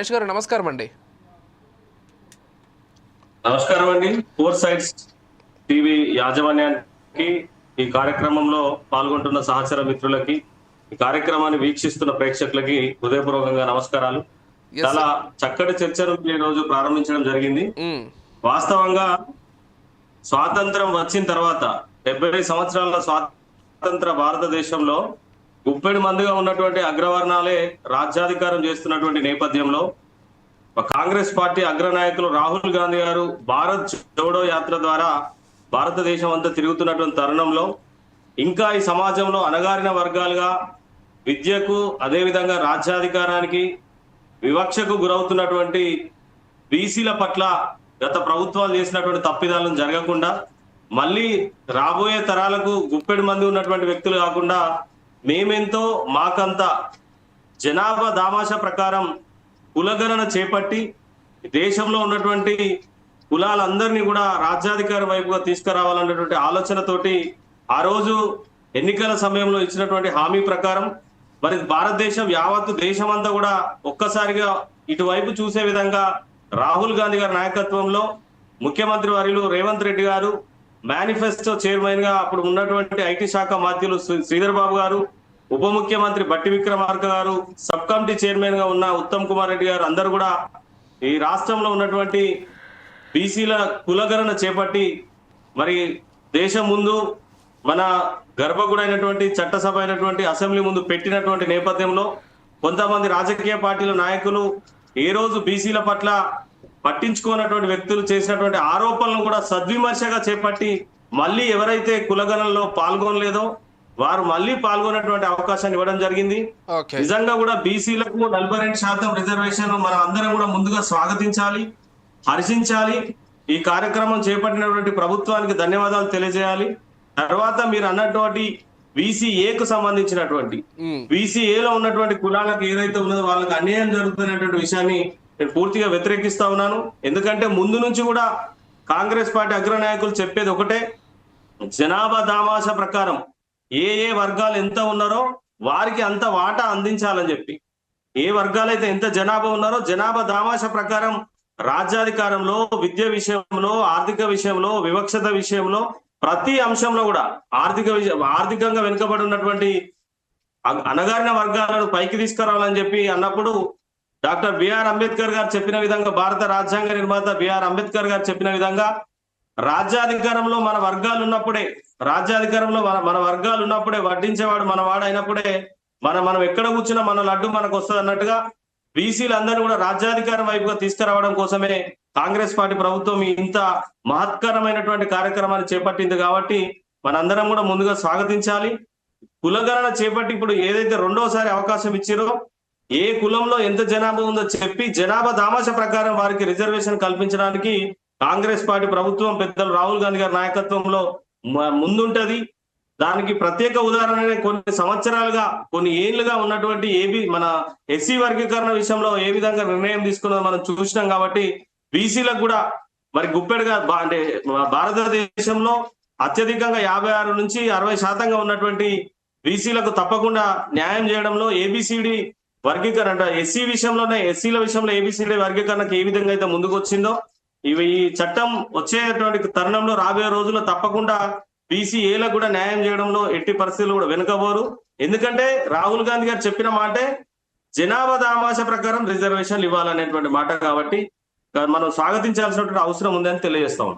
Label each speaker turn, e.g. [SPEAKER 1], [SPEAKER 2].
[SPEAKER 1] మహేష్ గారు నమస్కారం అండి.
[SPEAKER 2] నమస్కారం అండి. ఫోర్ సైడ్స్ టీవీ యాజమాన్యానికి, ఈ కార్యక్రమంలో పాల్గొంటున్న సహచర మిత్రులకి, ఈ కార్యక్రమాన్ని వీక్షిస్తున్న ప్రేక్షకులకి హృదయపూర్వకంగా నమస్కారాలు.
[SPEAKER 1] ఎస్
[SPEAKER 2] చాలా
[SPEAKER 1] సార్.
[SPEAKER 2] చక్కటి చర్చను ఈ రోజు ప్రారంభించడం జరిగింది.
[SPEAKER 1] మ్మ్.
[SPEAKER 2] వాస్తవంగా స్వాతంత్రం వచ్చిన తర్వాత 70 సంవత్సరాల స్వాతంత్ర భారతదేశంలో గుప్పెడు మందిగా ఉన్నటువంటి అగ్రవర్ణాలే రాజ్యాధికారం చేస్తున్నటువంటి నేపథ్యంలో కాంగ్రెస్ పార్టీ అగ్రనాయకులు రాహుల్ గాంధీ గారు భారత్ జోడో యాత్ర ద్వారా భారతదేశం అంతా తిరుగుతున్నటువంటి తరుణంలో ఇంకా ఈ సమాజంలో అణగారిన వర్గాలుగా విద్యకు, అదేవిధంగా రాజ్యాధికారానికి, వివక్షకు గురవుతున్నటువంటి బీసీల పట్ల గత ప్రభుత్వాలు చేసినటువంటి తప్పిదాలను జరగకుండా మళ్ళీ రాబోయే తరాలకు గుప్పెడు మంది ఉన్నటువంటి వ్యక్తులు కాకుండా మేమెంతో మాకంత జనాభా దామాషా ప్రకారం కులగణన చేపట్టి దేశంలో ఉన్నటువంటి కులాలందరినీ కూడా రాజ్యాధికార వైపుగా తీసుకురావాలన్నటువంటి ఆలోచనతోటి ఆ రోజు ఎన్నికల సమయంలో ఇచ్చినటువంటి హామీ ప్రకారం మరి భారతదేశం యావత్తు దేశమంతా కూడా ఒక్కసారిగా ఇటువైపు చూసే విధంగా రాహుల్ గాంధీ గారి నాయకత్వంలో ముఖ్యమంత్రి వర్యులు రేవంత్ రెడ్డి గారు, మేనిఫెస్టో చైర్మన్ గా అప్పుడు ఉన్నటువంటి ఐటీ శాఖ మంత్రులు శ్రీధర్ బాబు గారు, ఉప ముఖ్యమంత్రి బట్టి విక్రమార్క గారు, సబ్ కమిటీ చైర్మన్ గా ఉన్న ఉత్తమ్ కుమార్ రెడ్డి గారు అందరూ కూడా ఈ రాష్ట్రంలో ఉన్నటువంటి బీసీల కులగణన చేపట్టి మరి దేశం ముందు మన గర్భగుడైనటువంటి చట్టసభ అయినటువంటి అసెంబ్లీ ముందు పెట్టినటువంటి నేపథ్యంలో కొంతమంది రాజకీయ పార్టీల నాయకులు ఏ రోజు బీసీల పట్ల పట్టించుకున్నటువంటి వ్యక్తులు చేసినటువంటి ఆరోపణలను కూడా సద్విమర్శగా చేపట్టి మళ్ళీ ఎవరైతే కులగణనలో పాల్గొనలేదో వారు మళ్ళీ పాల్గొనేటువంటి అవకాశాన్ని ఇవ్వడం జరిగింది. నిజంగా కూడా బీసీలకు 42% రిజర్వేషన్ మనం అందరం కూడా ముందుగా స్వాగతించాలి, హర్షించాలి. ఈ కార్యక్రమం చేపట్టినటువంటి ప్రభుత్వానికి ధన్యవాదాలు తెలియజేయాలి. తర్వాత మీరు అన్నటువంటి బీసీఏకు సంబంధించినటువంటి బీసీఏలో ఉన్నటువంటి కులాలకు ఏదైతే ఉన్నదో వాళ్ళకి అన్యాయం జరుగుతున్నటువంటి విషయాన్ని నేను పూర్తిగా వ్యతిరేకిస్తా ఉన్నాను. ఎందుకంటే ముందు నుంచి కూడా కాంగ్రెస్ పార్టీ అగ్రనాయకులు చెప్పేది ఒకటే, జనాభా దామాషా ప్రకారం ఏ వర్గాలు ఎంత ఉన్నారో వారికి అంత వాటా అందించాలని చెప్పి, ఏ వర్గాలైతే ఎంత జనాభా ఉన్నారో జనాభా దామాషా ప్రకారం రాజ్యాధికారంలో, విద్య విషయంలో, ఆర్థిక విషయంలో, వివక్షత విషయంలో, ప్రతి అంశంలో కూడా ఆర్థికంగా వెనుకబడి ఉన్నటువంటి అణగారిన వర్గాలను పైకి తీసుకురావాలని చెప్పి అన్నప్పుడు డాక్టర్ బిఆర్ అంబేద్కర్ గారు చెప్పిన విధంగా, భారత రాజ్యాంగ నిర్మాత బిఆర్ అంబేద్కర్ గారు చెప్పిన విధంగా రాజ్యాధికారంలో మన వర్గాలు ఉన్నప్పుడే, రాజ్యాధికారంలో మన వర్గాలు ఉన్నప్పుడే, వడ్డించేవాడు మన వాడు అయినప్పుడే మనం ఎక్కడ కూర్చున్నా మన లడ్డు మనకు వస్తుంది అన్నట్టుగా బీసీలందరూ కూడా రాజ్యాధికారం వైపుగా తీసుకురావడం కోసమే కాంగ్రెస్ పార్టీ ప్రభుత్వం ఇంత మహత్కరమైనటువంటి కార్యక్రమాన్ని చేపట్టింది. కాబట్టి మనందరం కూడా ముందుగా స్వాగతించాలి. కులగణన చేపట్టి ఇప్పుడు ఏదైతే రెండోసారి అవకాశం ఇచ్చారో ఏ కులంలో ఎంత జనాభా ఉందో చెప్పి జనాభా దామాషా ప్రకారం వారికి రిజర్వేషన్ కల్పించడానికి కాంగ్రెస్ పార్టీ ప్రభుత్వం పెద్దలు రాహుల్ గాంధీ గారి నాయకత్వంలో ముందుంటది. దానికి ప్రత్యేక ఉదాహరణ కొన్ని సంవత్సరాలుగా, కొన్ని ఏళ్లుగా ఉన్నటువంటి మన ఎస్సీ వర్గీకరణ విషయంలో ఏ విధంగా నిర్ణయం తీసుకున్నదో మనం చూసినాం. కాబట్టి బీసీలకు కూడా మరి గుప్పెడుగా అంటే భారతదేశంలో అత్యధికంగా 56 నుంచి 60% ఉన్నటువంటి బీసీలకు తప్పకుండా న్యాయం చేయడంలో ఏబిసిడి వర్గీకరణ అంటే ఎస్సీ విషయంలోనే, ఎస్సీల విషయంలో ఏబిసిడి వర్గీకరణకు ఏ విధంగా అయితే ముందుకు వచ్చిందో ఈ చట్టం వచ్చేటువంటి తరుణంలో రాబోయే రోజుల్లో తప్పకుండా బీసీఏలకు కూడా న్యాయం చేయడంలో ఎట్టి పరిస్థితులు కూడా వెనుకబోరు. ఎందుకంటే రాహుల్ గాంధీ గారు చెప్పిన మాటే జనాభా దామాషా ప్రకారం రిజర్వేషన్లు ఇవ్వాలనేటువంటి మాట. కాబట్టి మనం స్వాగతించాల్సినటువంటి అవసరం ఉందని తెలియజేస్తాం.